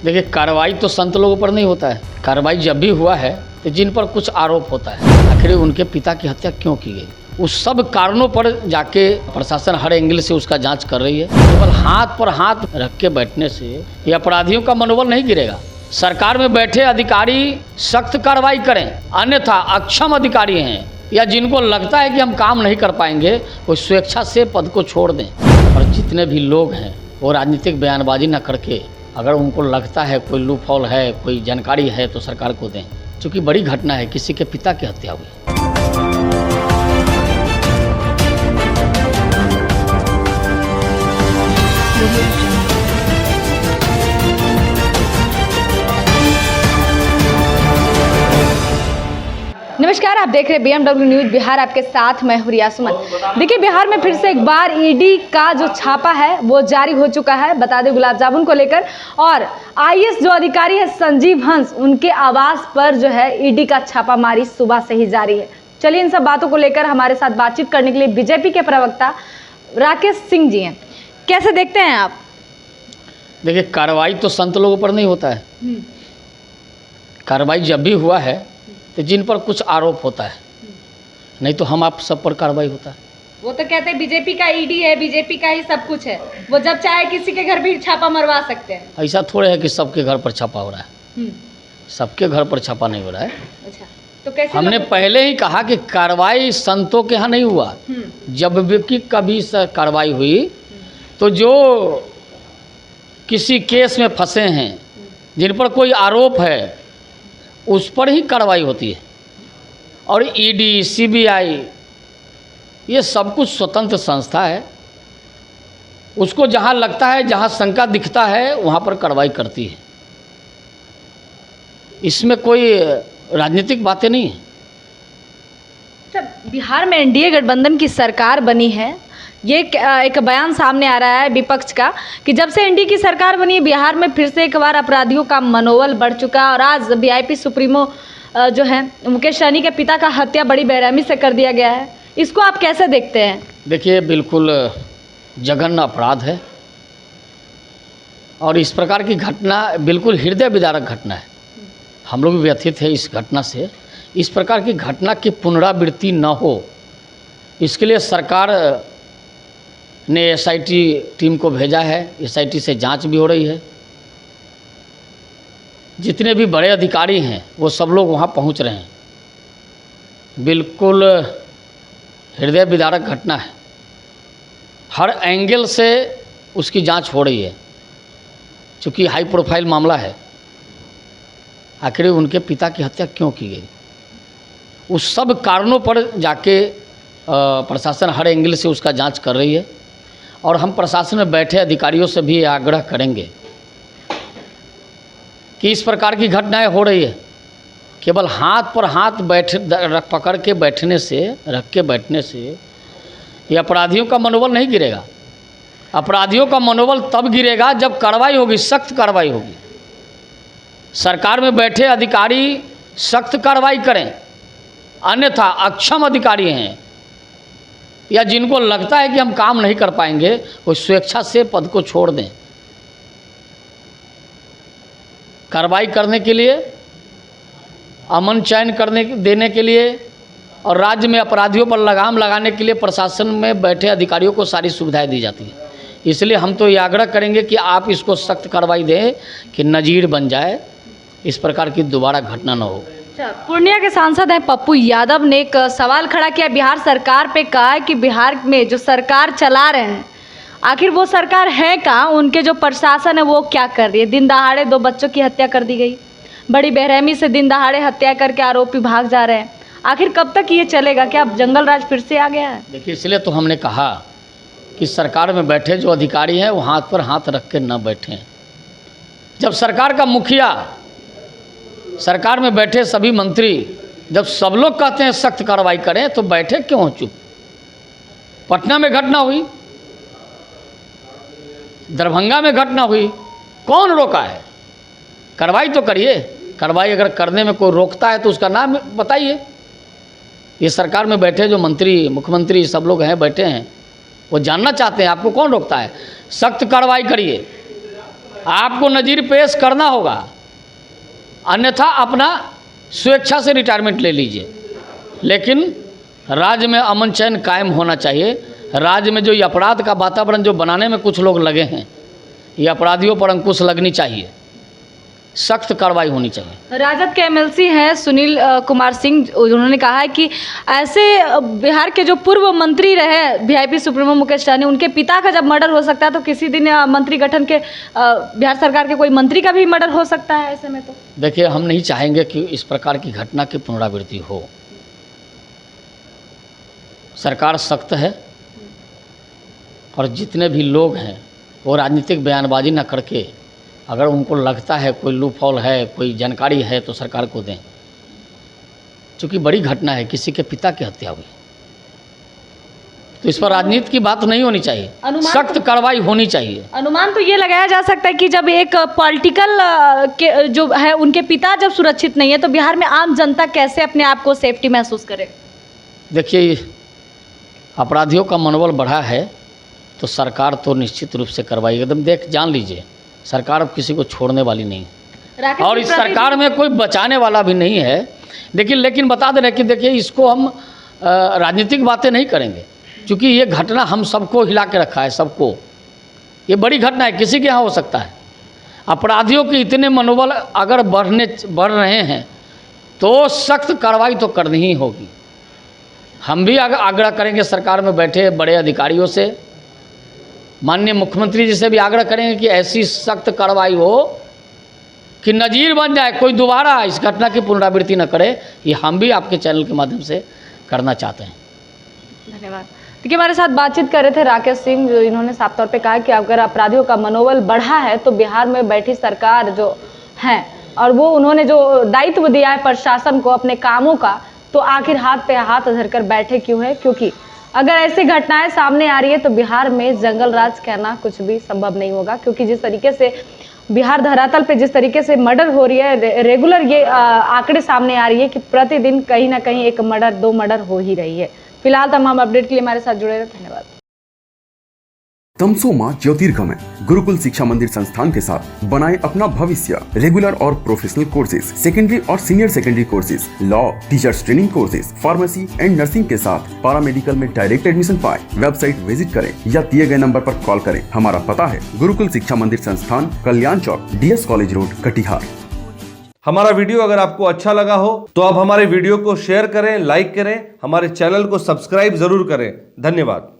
देखिए, कार्रवाई तो संत लोगों पर नहीं होता है। कार्रवाई जब भी हुआ है तो जिन पर कुछ आरोप होता है, आखिर उनके पिता की हत्या क्यों की गई, उस सब कारणों पर जाके प्रशासन हर एंगल से उसका जांच कर रही है। केवल हाथ पर हाथ रख के बैठने से ये अपराधियों का मनोबल नहीं गिरेगा। सरकार में बैठे अधिकारी सख्त कार्रवाई करें, अन्यथा अक्षम अधिकारी हैं या जिनको लगता है कि हम काम नहीं कर पाएंगे, वो स्वेच्छा से पद को छोड़ दें। और जितने भी लोग हैं वो राजनीतिक बयानबाजी न करके, अगर उनको लगता है कोई लूप होल है, कोई जानकारी है, तो सरकार को दें। क्योंकि बड़ी घटना है, किसी के पिता की हत्या हुई। नमस्कार, आप देख रहे हैं BMW न्यूज़ बिहार। आपके साथ मैं हूं रिया सुमन। देखिए, बिहार में फिर से एक बार ईडी का जो छापा है वो जारी हो चुका है। बता दें, गुलाब जामुन को लेकर, और IAS जो अधिकारी है संजीव हंस, उनके आवास पर जो है ईडी का छापामारी सुबह से ही जारी है। चलिए, इन सब बातों को लेकर हमारे साथ बातचीत करने के लिए बीजेपी के प्रवक्ता राकेश सिंह जी हैं। कैसे देखते हैं आप? देखिए, कार्रवाई तो संत लोगों पर नहीं होता है। कार्रवाई जब भी हुआ है तो जिन पर कुछ आरोप होता है, नहीं तो हम आप सब पर कार्रवाई होता है। वो तो कहते हैं बीजेपी का ईडी है, बीजेपी का ही सब कुछ है, वो जब चाहे किसी के घर भी छापा मरवा सकते हैं। ऐसा थोड़े है कि सबके घर पर छापा हो रहा है। सबके घर पर छापा नहीं हो रहा है। अच्छा, तो कैसे? हमने पहले ही कहा कि कार्रवाई संतों के यहाँ नहीं हुआ। जब भी कभी कार्रवाई हुई तो जो किसी केस में फंसे हैं, जिन पर कोई आरोप है, उस पर ही कार्रवाई होती है। और ईडी, CBI, ये सब कुछ स्वतंत्र संस्था है। उसको जहाँ लगता है, जहाँ शंका दिखता है, वहाँ पर कार्रवाई करती है। इसमें कोई राजनीतिक बातें नहीं है। जब बिहार में NDA गठबंधन की सरकार बनी है, ये एक बयान सामने आ रहा है विपक्ष का कि जब से NDA की सरकार बनी है, बिहार में फिर से एक बार अपराधियों का मनोबल बढ़ चुका है। और आज VIP सुप्रीमो जो है मुकेश सहनी के पिता का हत्या बड़ी बेरहमी से कर दिया गया है। इसको आप कैसे देखते हैं? देखिए, बिल्कुल जघन्य अपराध है और इस प्रकार की घटना बिल्कुल हृदय विदारक घटना है। हम लोग भी व्यथित है इस घटना से। इस प्रकार की घटना की पुनरावृत्ति न हो, इसके लिए सरकार ने SIT टीम को भेजा है। SIT से जांच भी हो रही है। जितने भी बड़े अधिकारी हैं वो सब लोग वहां पहुंच रहे हैं। बिल्कुल हृदय विदारक घटना है। हर एंगल से उसकी जांच हो रही है। चूँकि हाई प्रोफाइल मामला है, आखिर उनके पिता की हत्या क्यों की गई, उस सब कारणों पर जाके प्रशासन हर एंगल से उसका जांच कर रही है। और हम प्रशासन में बैठे अधिकारियों से भी आग्रह करेंगे कि इस प्रकार की घटनाएं हो रही है, केवल हाथ पर हाथ पकड़ के बैठने से, रख के बैठने से ये अपराधियों का मनोबल नहीं गिरेगा। अपराधियों का मनोबल तब गिरेगा जब कार्रवाई होगी, सख्त कार्रवाई होगी। सरकार में बैठे अधिकारी सख्त कार्रवाई करें, अन्यथा अक्षम अधिकारी हैं या जिनको लगता है कि हम काम नहीं कर पाएंगे, वो स्वेच्छा से पद को छोड़ दें। कार्रवाई करने के लिए, अमन चैन देने के लिए और राज्य में अपराधियों पर लगाम लगाने के लिए प्रशासन में बैठे अधिकारियों को सारी सुविधाएं दी जाती हैं। इसलिए हम तो ये आग्रह करेंगे कि आप इसको सख्त कार्रवाई दें कि नज़ीर बन जाए, इस प्रकार की दोबारा घटना न हो। पूर्णिया के सांसद हैं पप्पू यादव ने एक सवाल खड़ा किया बिहार सरकार पे, कहा कि बिहार में जो सरकार चला रहे हैं, आखिर वो सरकार है कहाँ? उनके जो प्रशासन है वो क्या कर रही है? दिन दहाड़े 2 बच्चों की हत्या कर दी गई, बड़ी बेरहमी से दिन दहाड़े हत्या करके आरोपी भाग जा रहे हैं। आखिर कब तक ये चलेगा? क्या अब जंगल राज फिर से आ गया है? देखिए, इसलिए तो हमने कहा कि सरकार में बैठे जो अधिकारी हैं वो हाथ पर हाथ रख के न बैठें। जब सरकार का मुखिया, सरकार में बैठे सभी मंत्री, जब सब लोग कहते हैं सख्त कार्रवाई करें, तो बैठे क्यों चुप? पटना में घटना हुई, दरभंगा में घटना हुई, कौन रोका है? कार्रवाई तो करिए। कार्रवाई अगर करने में कोई रोकता है तो उसका नाम बताइए। ये सरकार में बैठे जो मंत्री, मुख्यमंत्री, सब लोग हैं, बैठे हैं, वो जानना चाहते हैं आपको कौन रोकता है। सख्त कार्रवाई करिए। आपको नज़ीर पेश करना होगा, अन्यथा अपना स्वेच्छा से रिटायरमेंट ले लीजिए। लेकिन राज्य में अमन चैन कायम होना चाहिए। राज्य में जो ये अपराध का वातावरण जो बनाने में कुछ लोग लगे हैं, ये अपराधियों पर अंकुश लगनी चाहिए, सख्त कार्रवाई होनी चाहिए। राजद के एमएलसी हैं सुनील कुमार सिंह, उन्होंने कहा है कि ऐसे बिहार के जो पूर्व मंत्री रहे वीआईपी सुप्रीमो मुकेश सहनी, उनके पिता का जब मर्डर हो सकता है तो किसी दिन मंत्री गठन के बिहार सरकार के कोई मंत्री का भी मर्डर हो सकता है। ऐसे में तो देखिए, हम नहीं चाहेंगे कि इस प्रकार की घटना की पुनरावृत्ति हो। सरकार सख्त है और जितने भी लोग हैं वो राजनीतिक बयानबाजी न करके, अगर उनको लगता है कोई लूपहॉल है, कोई जानकारी है तो सरकार को दें। क्योंकि बड़ी घटना है, किसी के पिता की हत्या हुई, तो इस पर राजनीति की बात नहीं होनी चाहिए, सख्त कार्रवाई होनी चाहिए। अनुमान तो ये लगाया जा सकता है कि जब एक पॉलिटिकल के जो है उनके पिता जब सुरक्षित नहीं है तो बिहार में आम जनता कैसे अपने आप को सेफ्टी महसूस करे। देखिए, अपराधियों का मनोबल बढ़ा है तो सरकार तो निश्चित रूप से कार्रवाई, एकदम जान लीजिए, सरकार अब किसी को छोड़ने वाली नहीं है और इस सरकार में कोई बचाने वाला भी नहीं है। लेकिन बता दे रहे कि देखिए, इसको हम राजनीतिक बातें नहीं करेंगे, क्योंकि ये घटना हम सबको हिला के रखा है, सबको। ये बड़ी घटना है, किसी के यहाँ हो सकता है। अपराधियों के इतने मनोबल अगर बढ़ रहे हैं तो सख्त कार्रवाई तो करनी ही होगी। हम भी आग्रह करेंगे सरकार में बैठे बड़े अधिकारियों से, माननीय मुख्यमंत्री जी से भी आग्रह करेंगे कि ऐसी सख्त कार्रवाई हो कि नज़ीर बन जाए, कोई दोबारा इस घटना की पुनरावृत्ति न करे। ये हम भी आपके चैनल के माध्यम से करना चाहते हैं। धन्यवाद। देखिए, हमारे साथ बातचीत कर रहे थे राकेश सिंह, जो इन्होंने साफ तौर पे कहा कि अगर अपराधियों का मनोबल बढ़ा है तो बिहार में बैठी सरकार जो है, और वो उन्होंने जो दायित्व दिया है प्रशासन को अपने कामों का, तो आखिर हाथ पे हाथ धरकर बैठे क्यों है? क्योंकि अगर ऐसी घटनाएं सामने आ रही है तो बिहार में जंगल राज कहना कुछ भी संभव नहीं होगा। क्योंकि जिस तरीके से बिहार धरातल पे जिस तरीके से मर्डर हो रही है, रेगुलर ये आंकड़े सामने आ रही है कि प्रतिदिन कहीं ना कहीं एक मर्डर, 2 मर्डर हो ही रही है। फिलहाल तमाम अपडेट के लिए हमारे साथ जुड़े रहे। धन्यवाद। तमसो मां ज्योतिर्गमय गुरुकुल शिक्षा मंदिर संस्थान के साथ बनाए अपना भविष्य। रेगुलर और प्रोफेशनल कोर्सेज, सेकेंडरी और senior secondary courses, law, teachers training courses, pharmacy and nursing के साथ पैरामेडिकल में डायरेक्ट एडमिशन पाए। वेबसाइट विजिट करें या दिए गए नंबर पर कॉल करें। हमारा पता है गुरुकुल शिक्षा मंदिर संस्थान, कल्याण चौक, DS कॉलेज रोड, कटिहार। हमारा वीडियो अगर आपको अच्छा लगा हो तो आप हमारे वीडियो को शेयर करें, लाइक करें, हमारे चैनल को सब्सक्राइब जरूर करें। धन्यवाद।